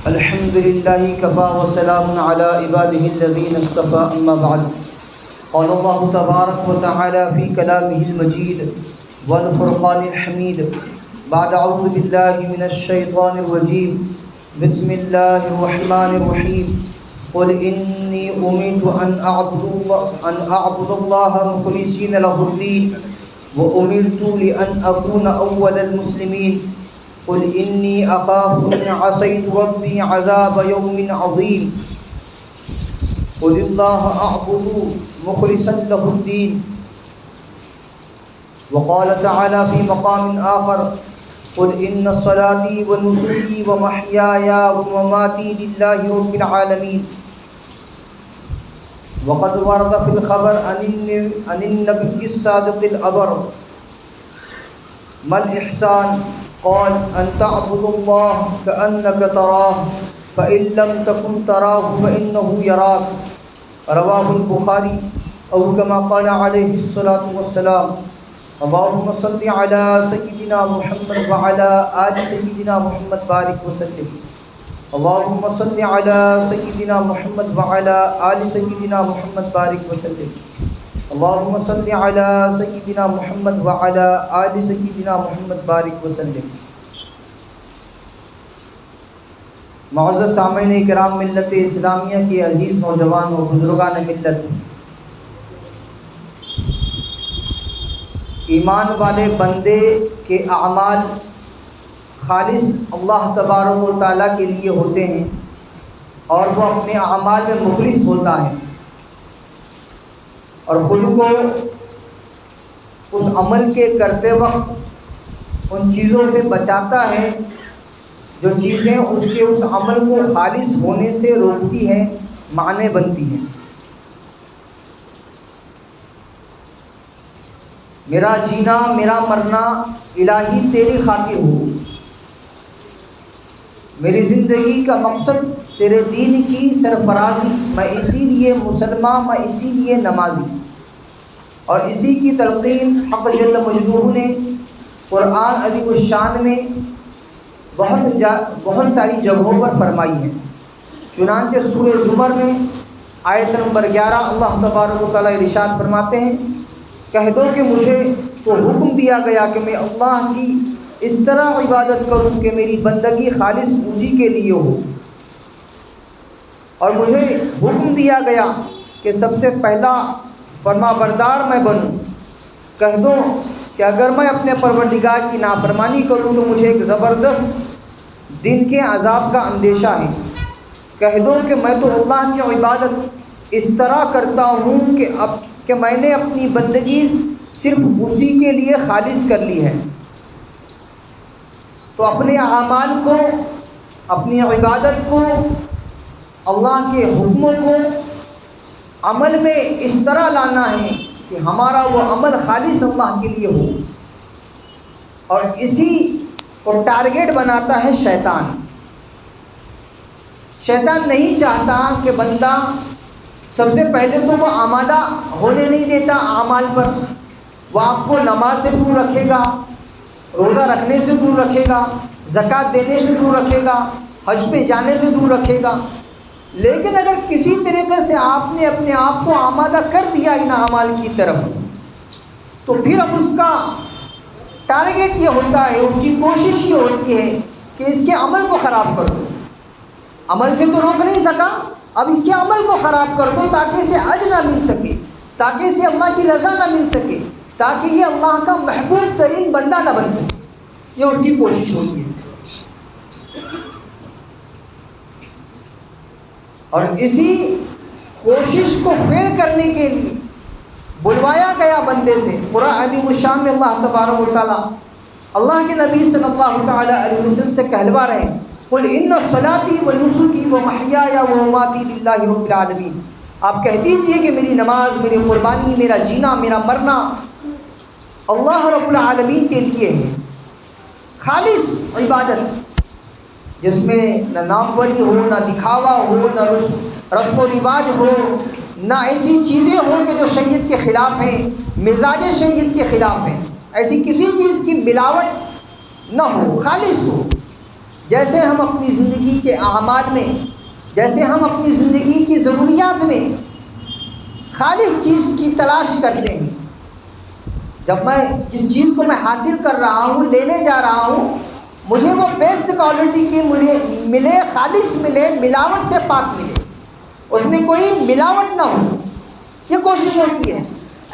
الحمد لله كفى وسلام على عباده الذين اصطفى أما بعد قال الله تبارك وتعالى في كلامه المجيد والفرقان الحميد بعد أعوذ بالله من الشيطان الرجيم بسم الله الرحمن الرحيم قل إني أمرت أن أعبد الله مخلصين له الدين وأمرت لأن أكون أول المسلمين قل إني أخاف إن عصيت ربي عذاب يوم عظيم قل الله أعبد مخلصا له الدين وقال تعالى في مقام آخر قل إن صلاتي ونسكي ومحياي ومماتي لله رب العالمين وقد ورد في الخبر عن النبي الصادق الأبر ما الإحسان قال أن تعبد الله كأنك تراه فإن لم تكن تراه فإنه يراك رواه البخاري أو كما قال عليه الصلاة والسلام اللهم صل على سيدنا محمد وعلى آل سيدنا محمد بارك وسلم اللهم صل على سيدنا محمد وعلى آل سيدنا محمد بارك وسلم اللهم صل على سيدنا محمد وعلى آل سيدنا محمد بارك وسلم. معزز سامعین کرام، ملت اسلامیہ کے عزیز نوجوان و بزرگان ملت، ایمان والے بندے کے اعمال خالص اللہ تبارک و تعالیٰ کے لیے ہوتے ہیں اور وہ اپنے اعمال میں مخلص ہوتا ہے اور خود کو اس عمل کے کرتے وقت ان چیزوں سے بچاتا ہے جو چیزیں اس عمل کو خالص ہونے سے روکتی ہیں، معنی بنتی ہیں. میرا جینا میرا مرنا الہی تیری خاطر ہو، میری زندگی کا مقصد تیرے دین کی سرفرازی، میں اسی لیے مسلمان، میں اسی لیے نمازی. اور اسی کی تلقین حق جل مجدہ نے قرآن عظیم الشان میں بہت ساری جگہوں پر فرمائی ہے. چنانچہ سورہ زمر میں آیت نمبر 11 اللہ تبارک و تعالیٰ ارشاد فرماتے ہیں، کہہ دو کہ مجھے تو حکم دیا گیا کہ میں اللہ کی اس طرح عبادت کروں کہ میری بندگی خالص اسی کے لیے ہو، اور مجھے حکم دیا گیا کہ سب سے پہلا فرما بردار میں بنوں. کہہ دو کہ اگر میں اپنے پروردگار کی نافرمانی کروں تو مجھے ایک زبردست دن کے عذاب کا اندیشہ ہے. کہہ دو کہ میں تو اللہ کی عبادت اس طرح کرتا ہوں کہ میں نے اپنی بندگی صرف اسی کے لیے خالص کر لی ہے. تو اپنے اعمال کو، اپنی عبادت کو، اللہ کے حکموں کو عمل میں اس طرح لانا ہے کہ ہمارا وہ عمل خالص اللہ کے لیے ہو. اور اسی کو ٹارگیٹ بناتا ہے شیطان. شیطان نہیں چاہتا کہ بندہ سب سے پہلے تو وہ آمادہ ہونے نہیں دیتا اعمال پر. وہ آپ کو نماز سے دور رکھے گا، روزہ رکھنے سے دور رکھے گا، زکوٰۃ دینے سے دور رکھے گا، حج پہ جانے سے دور رکھے گا. لیکن اگر کسی طریقے سے آپ نے اپنے آپ کو آمادہ کر دیا ان اعمال کی طرف، تو پھر اب اس کا ٹارگیٹ یہ ہوتا ہے، اس کی کوشش یہ ہوتی ہے کہ اس کے عمل کو خراب کر دو. عمل سے تو روک نہیں سکا، اب اس کے عمل کو خراب کر دو تاکہ اسے اجر نہ مل سکے، تاکہ اسے اللہ کی رضا نہ مل سکے، تاکہ یہ اللہ کا محبوب ترین بندہ نہ بن سکے. یہ اس کی کوشش ہوتی ہے. اور اسی کوشش کو فیل کرنے کے لیے بلوایا گیا بندے سے. قرآن عظیم الشان میں اللہ تبارک و تعالیٰ اللہ کے نبی صلی اللہ تعالیٰ علیہ وسلم سے کہلوا رہے ہیں، قل ان صلاتی و نسکی و محیای و مماتی للہ رب العالمین. آپ کہہ دیجئے کہ میری نماز، میری قربانی، میرا جینا، میرا مرنا اللہ رب العالمین کے لیے ہے. خالص عبادت جس میں نہ ناموری ہو، نہ دکھاوا ہو، نہ رسم و رواج ہو، نہ ایسی چیزیں ہوں کہ جو شریعت کے خلاف ہیں، مزاج شریعت کے خلاف ہیں. ایسی کسی چیز کی ملاوٹ نہ ہو، خالص ہو. جیسے ہم اپنی زندگی کے اعمال میں، جیسے ہم اپنی زندگی کی ضروریات میں خالص چیز کی تلاش کرتے ہیں، جب میں جس چیز کو میں حاصل کر رہا ہوں، لینے جا رہا ہوں، مجھے وہ بیسٹ کوالٹی کی ملے، خالص ملے، ملاوٹ سے پاک ملے، اس میں کوئی ملاوٹ نہ ہو، یہ کوشش ہوتی ہے۔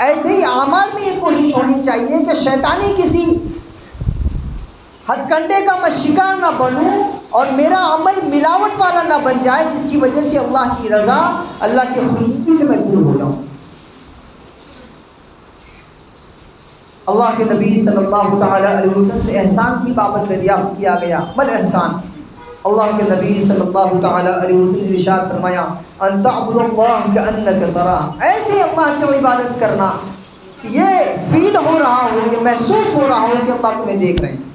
ایسے ہی اعمال میں یہ کوشش ہونی چاہیے کہ شیطانی کسی ہتھ کنڈے کا میں شکار نہ بنوں اور میرا عمل ملاوٹ والا نہ بن جائے، جس کی وجہ سے اللہ کی رضا، اللہ کی خوشنودی سے میں دور ہو جاؤں۔ اللہ کے نبی صلی اللہ تعالی علیہ وسلم سے احسان کی بابت دریافت کیا گیا، بل احسان، اللہ کے نبی صلی اللہ تعالی علیہ وسلم نے ارشاد فرمایا، ان تعبد اللہ کأنک تراہ، ایسے اللہ کی عبادت کرنا کہ یہ فیل ہو رہا ہو، یہ محسوس ہو رہا ہو کہ اللہ تمہیں دیکھ رہے ہیں۔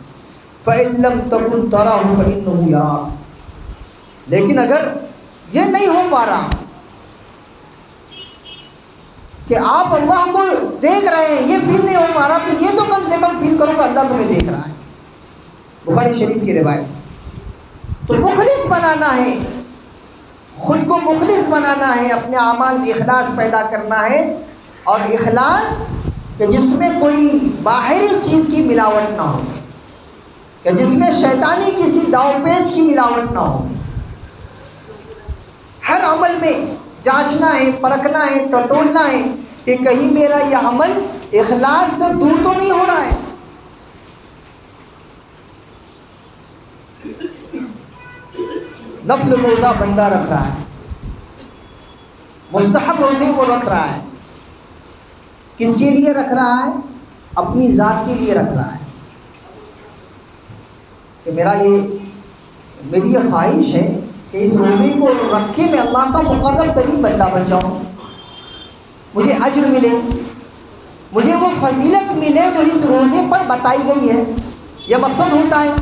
فَإِن لَّمْ تَكُن تَرَاهُ فَإِنَّهُ يَرَاكَ، لیکن اگر یہ نہیں ہو پا رہا کہ آپ اللہ کو دیکھ رہے ہیں، یہ فیل نہیں ہو پا رہا، تو یہ تو کم سے کم فیل کرو کہ اللہ تمہیں دیکھ رہا ہے۔ بخاری شریف کی روایت۔ تو مخلص بنانا ہے، خود کو مخلص بنانا ہے، اپنے اعمال میں اخلاص پیدا کرنا ہے، اور اخلاص کہ جس میں کوئی باہری چیز کی ملاوٹ نہ ہو، کہ جس میں شیطانی کسی داؤ پیچ کی ملاوٹ نہ ہو۔ ہر عمل میں جانچنا ہے، پرکھنا ہے، ٹٹولنا ہے کہ کہیں میرا یہ عمل اخلاص سے دور تو نہیں ہو رہا ہے۔ نفل روزہ بندہ رکھ رہا ہے، مستحب روزے کو رکھ رہا ہے، کس کے لیے رکھ رہا ہے؟ اپنی ذات کے لیے رکھ رہا ہے کہ میری یہ خواہش ہے کہ اس روزے کو رکھ کے میں اللہ کا مقرب قریب بندہ بن جاؤں، مجھے اجر ملے، مجھے وہ فضیلت ملے جو اس روزے پر بتائی گئی ہے، یہ مقصد ہوتا ہے۔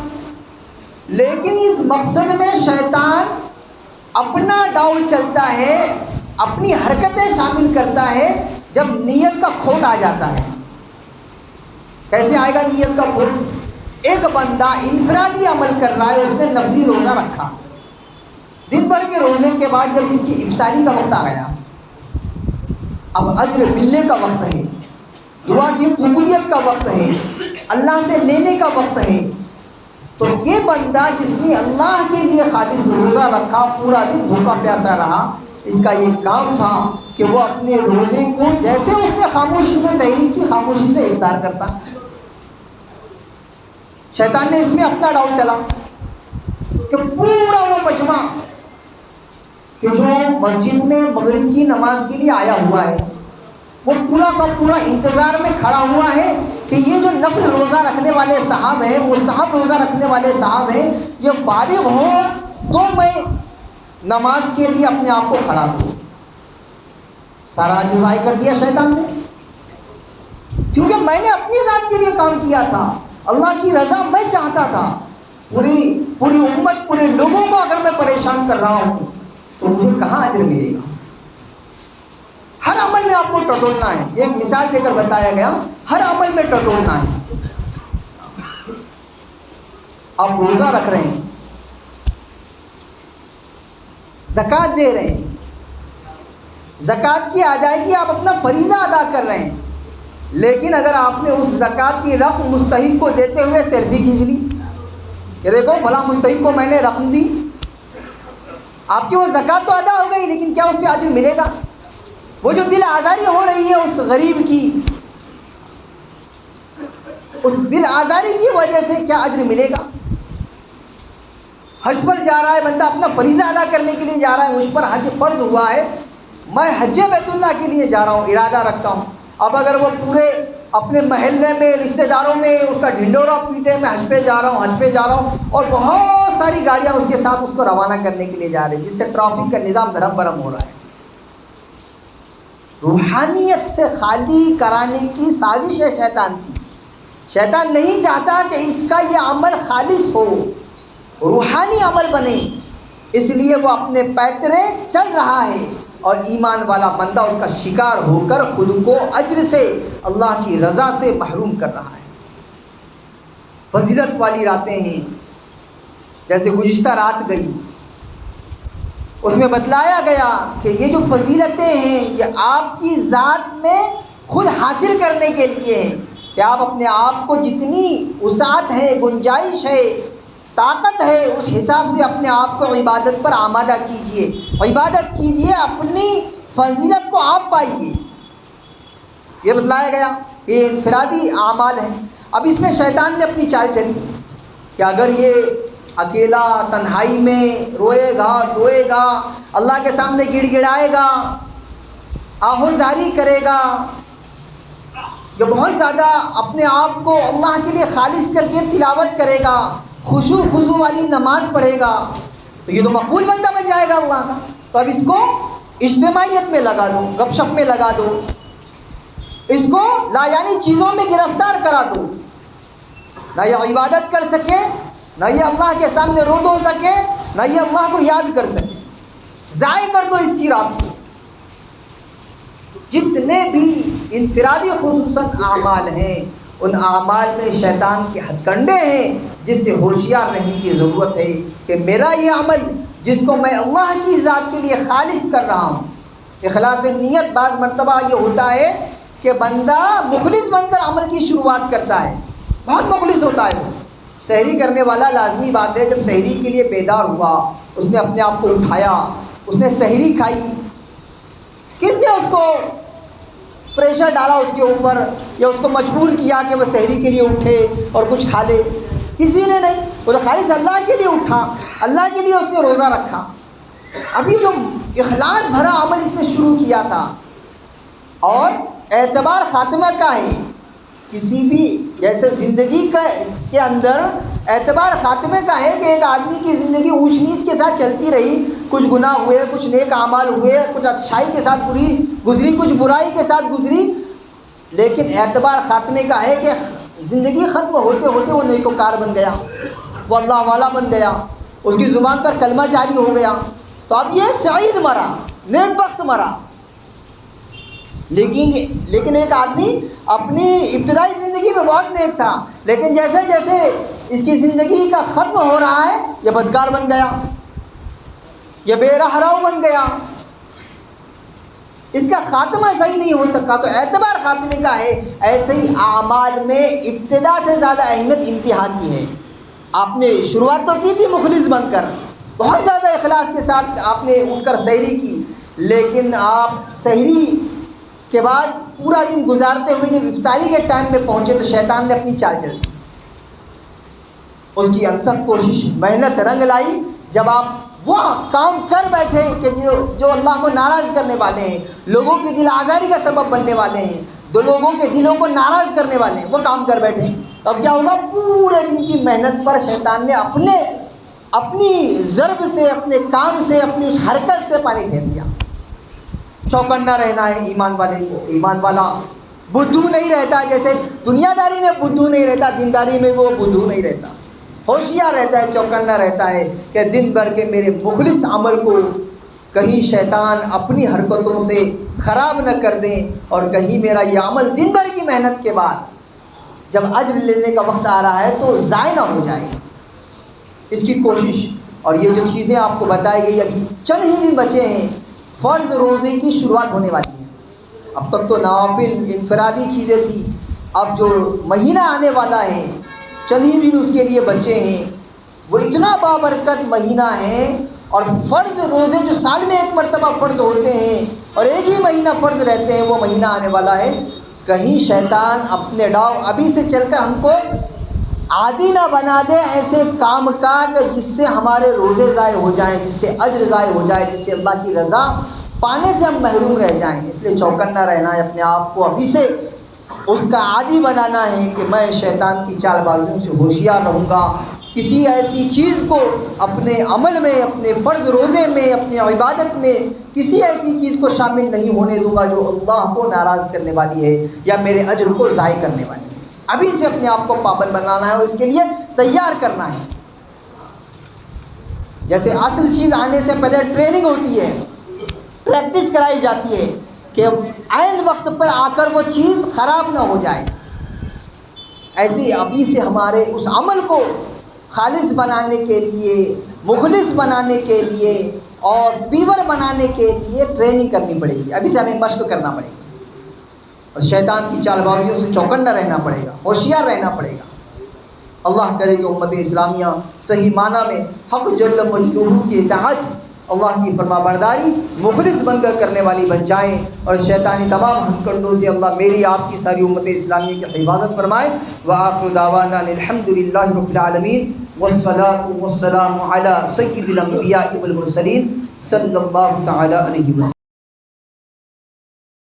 لیکن اس مقصد میں شیطان اپنا ڈاؤن چلتا ہے، اپنی حرکتیں شامل کرتا ہے جب نیت کا کھوٹ آ جاتا ہے۔ کیسے آئے گا نیت کا کھوٹ؟ ایک بندہ انفرادی عمل کر رہا ہے، اس نے نفلی روزہ رکھا، دن بھر کے روزے کے بعد جب اس کی افطاری کا وقت آ گیا، اب اجر ملنے کا وقت ہے، دعا کی قبولیت کا وقت ہے، اللہ سے لینے کا وقت ہے، تو یہ بندہ جس نے اللہ کے لیے خالص روزہ رکھا، پورا دن بھوکا پیاسا رہا، اس کا یہ کام تھا کہ وہ اپنے روزے کو جیسے اس نے خاموشی سے سحری کی، خاموشی سے افطار کرتا۔ شیطان نے اس میں اپنا ڈاؤن چلا کہ پورا وہ مجمع کہ جو مسجد میں مغرب کی نماز کے لیے آیا ہوا ہے، وہ پورا کا پورا انتظار میں کھڑا ہوا ہے کہ یہ جو نفل روزہ رکھنے والے صاحب ہیں، مستحب روزہ رکھنے والے صاحب ہیں، یہ فارغ ہوں تو میں نماز کے لیے اپنے آپ کو کھڑا کروں۔ سارا ضائع کر دیا شیطان نے، کیونکہ میں نے اپنی ذات کے لیے کام کیا تھا، اللہ کی رضا میں چاہتا تھا، پوری امت، پورے لوگوں کو اگر میں پریشان کر رہا ہوں تو مجھے کہاں اجر ملے گا؟ ہر عمل میں آپ کو ٹٹولنا ہے، یہ ایک مثال دے کر بتایا گیا، ہر عمل میں ٹٹولنا ہے۔ آپ روزہ رکھ رہے ہیں، زکوٰۃ دے رہے ہیں، زکوٰۃ کی ادائیگی آپ اپنا فریضہ ادا کر رہے ہیں، لیکن اگر آپ نے اس زکوٰۃ کی رقم مستحق کو دیتے ہوئے سیلفی کھینچ لی کہ دیکھو فلاں مستحق کو میں نے رقم دی، آپ کی وہ زکوٰۃ تو ادا ہو گئی، لیکن کیا اس پہ اجر ملے گا؟ وہ جو دل آزاری ہو رہی ہے اس غریب کی، اس دل آزاری کی وجہ سے کیا اجر ملے گا؟ حج پر جا رہا ہے بندہ، اپنا فریضہ ادا کرنے کے لیے جا رہا ہے، مجھ پر حج فرض ہوا ہے، میں حج بیت اللہ کے لیے جا رہا ہوں، ارادہ رکھتا ہوں۔ اب اگر وہ پورے اپنے محلے میں، رشتہ داروں میں اس کا ڈھنڈورا پیٹے، میں حج پہ جا رہا ہوں، حج پہ جا رہا ہوں، اور بہت ساری گاڑیاں اس کے ساتھ اس کو روانہ کرنے کے لیے جا رہی ہیں، جس سے ٹریفک کا نظام دھرم برم ہو رہا ہے۔ روحانیت سے خالی کرانے کی سازش ہے شیطان کی۔ شیطان نہیں چاہتا کہ اس کا یہ عمل خالص ہو، روحانی عمل بنے، اس لیے وہ اپنے پیترے چل رہا ہے، اور ایمان والا بندہ اس کا شکار ہو کر خود کو اجر سے، اللہ کی رضا سے محروم کر رہا ہے۔ فضیلت والی راتیں ہیں، جیسے گزشتہ رات گئی، اس میں بتلایا گیا کہ یہ جو فضیلتیں ہیں یہ آپ کی ذات میں خود حاصل کرنے کے لیے ہیں کہ آپ اپنے آپ کو جتنی وسعت ہے، گنجائش ہے، طاقت ہے، اس حساب سے اپنے آپ کو عبادت پر آمادہ کیجئے، عبادت کیجئے، اپنی فضیلت کو آپ پائیے۔ یہ بتلایا گیا، یہ انفرادی اعمال ہیں۔ اب اس میں شیطان نے اپنی چال چلی کہ اگر یہ اکیلا تنہائی میں روئے گا، دوئے گا، اللہ کے سامنے گڑ گڑائے گا، آہوزاری کرے گا، جو بہت زیادہ اپنے آپ کو اللہ کے لیے خالص کر کے تلاوت کرے گا، خشوع خضوع والی نماز پڑھے گا، تو یہ تو مقبول بندہ بن جائے گا اللہ کا۔ تو اب اس کو اجتماعیت میں لگا دو، گپ شپ میں لگا دو، اس کو لایعنی چیزوں میں گرفتار کرا دو، نہ یہ عبادت کر سکے، نہ یہ اللہ کے سامنے رو دو سکے، نہ یہ اللہ کو یاد کر سکے، ضائع کر دو اس کی رات کو۔ جتنے بھی انفرادی خصوصاً اعمال ہیں، ان اعمال میں شیطان کے ہتھ کنڈے ہیں، جس سے ہوشیار رہنے کی ضرورت ہے کہ میرا یہ عمل جس کو میں اللہ کی ذات کے لیے خالص کر رہا ہوں، اخلاص نیت بعض مرتبہ یہ ہوتا ہے کہ بندہ مخلص بن کر عمل کی شروعات کرتا ہے، بہت مخلص ہوتا ہے وہ۔ سحری کرنے والا لازمی بات ہے، جب سحری کے لیے بیدار ہوا، اس نے اپنے آپ کو اٹھایا، اس نے سحری کھائی، کس نے اس کو پریشر ڈالا اس کے اوپر یا اس کو مجبور کیا کہ وہ سحری کے لیے اٹھے اور کچھ کھا لے؟ کسی نے نہیں، وہ تو خالص اللہ کے لیے اٹھا، اللہ کے لیے اس نے روزہ رکھا۔ ابھی جو اخلاص بھرا عمل اس نے شروع کیا تھا، اور اعتبار خاتمہ کا ہے، کسی بھی جیسے زندگی کے اندر اعتبار خاتمے کا ہے کہ ایک آدمی کی زندگی اونچ نیچ کے ساتھ چلتی رہی، کچھ گناہ ہوئے، کچھ نیک اعمال ہوئے، کچھ اچھائی کے ساتھ گزری، کچھ برائی کے ساتھ گزری، لیکن اعتبار خاتمے کا ہے کہ زندگی ختم ہوتے ہوتے وہ نیکوکار بن گیا، وہ اللہ والا بن گیا، اس کی زبان پر کلمہ جاری ہو گیا، تو اب یہ سعید مرا، نیک بخت مرا۔ لیکن ایک آدمی اپنی ابتدائی زندگی میں بہت نیک تھا، لیکن جیسے جیسے اس کی زندگی کا ختم ہو رہا ہے، یہ بدکار بن گیا، یہ بے رہرو بن گیا، اس کا خاتمہ صحیح نہیں ہو سکا۔ تو اعتبار خاتمے کا ہے، ایسے ہی اعمال میں ابتدا سے زیادہ اہمیت انتہا کی ہے۔ آپ نے شروعات تو کی تھی مخلص بن کر، بہت زیادہ اخلاص کے ساتھ آپ نے اٹھ کر سحری کی، لیکن آپ سحری کے بعد پورا دن گزارتے ہوئے جب افطاری کے ٹائم میں پہنچے تو شیطان نے اپنی چال چل دی، اس کی انتھک کوشش، محنت رنگ لائی۔ جب آپ وہ کام کر بیٹھے کہ جو اللہ کو ناراض کرنے والے ہیں، لوگوں کی دل آزاری کا سبب بننے والے ہیں، دو لوگوں کے دلوں کو ناراض کرنے والے ہیں، وہ کام کر بیٹھے، اب کیا ہوگا؟ پورے دن کی محنت پر شیطان نے اپنی ضرب سے، اپنے کام سے، اپنی اس حرکت سے پانی پھیر دیا۔ چوکنا رہنا ہے ایمان والے کو، ایمان والا بدھو نہیں رہتا، جیسے دنیا داری میں بدھو نہیں رہتا، دینداری میں وہ بدھو نہیں رہتا، ہوشیار رہتا ہے، چوکنا رہتا ہے کہ دن بھر کے میرے مخلص عمل کو کہیں شیطان اپنی حرکتوں سے خراب نہ کر دیں، اور کہیں میرا یہ عمل دن بھر کی محنت کے بعد جب اجر لینے کا وقت آ رہا ہے تو ضائع نہ ہو جائے، اس کی کوشش۔ اور یہ جو چیزیں آپ کو بتائی گئی، ابھی چند ہی دن بچے ہیں، فرض روزے کی شروعات ہونے والی ہے۔ اب تک تو نوافل انفرادی چیزیں تھیں، اب جو مہینہ آنے والا ہے، چند ہی دن اس کے لیے بچے ہیں، وہ اتنا بابرکت مہینہ ہے، اور فرض روزے جو سال میں ایک مرتبہ فرض ہوتے ہیں اور ایک ہی مہینہ فرض رہتے ہیں، وہ مہینہ آنے والا ہے۔ کہیں شیطان اپنے ڈاؤ ابھی سے چل کر ہم کو عادی نہ بنا دے ایسے کام کا کہ جس سے ہمارے روزے ضائع ہو جائیں، جس سے اجر ضائع ہو جائے، جس سے اللہ کی رضا پانے سے ہم محروم رہ جائیں۔ اس لیے چوکنا رہنا ہے، اپنے آپ کو ابھی سے اس کا عادی بنانا ہے کہ میں شیطان کی چال بازیوں سے ہوشیار رہوں گا، کسی ایسی چیز کو اپنے عمل میں، اپنے فرض روزے میں، اپنی عبادت میں کسی ایسی چیز کو شامل نہیں ہونے دوں گا جو اللہ کو ناراض کرنے والی ہے یا میرے اجر کو ضائع کرنے والی ہے۔ ابھی سے اپنے آپ کو پابند بنانا ہے اور اس کے لیے تیار کرنا ہے۔ جیسے اصل چیز آنے سے پہلے ٹریننگ ہوتی ہے، پریکٹس کرائی جاتی ہے کہ عین وقت پر آ کر وہ چیز خراب نہ ہو جائے، ایسے ابھی سے ہمارے اس عمل کو خالص بنانے کے لیے، مخلص بنانے کے لیے اور پیور بنانے کے لیے ٹریننگ کرنی پڑے گی، ابھی سے ہمیں مشق کرنا پڑے گا، اور شیطان کی چال بازیوں سے چوکنا رہنا پڑے گا، ہوشیار رہنا پڑے گا۔ اللہ کرے کہ امت اسلامیہ صحیح معنی میں حق جل مجدہ کی اطاعت، اللہ کی فرما برداری مخلص بن کر کرنے والی بن جائیں، اور شیطانی تمام ہتھکندوں سے اللہ میری آپ کی ساری امت اسلامیہ کی حفاظت فرمائے۔ وآخر دعوانا الحمد للہ رب العالمین، والصلاة والسلام علی سید الانبیاء والمرسلین صلی اللہ تعالی علیہ وسلم۔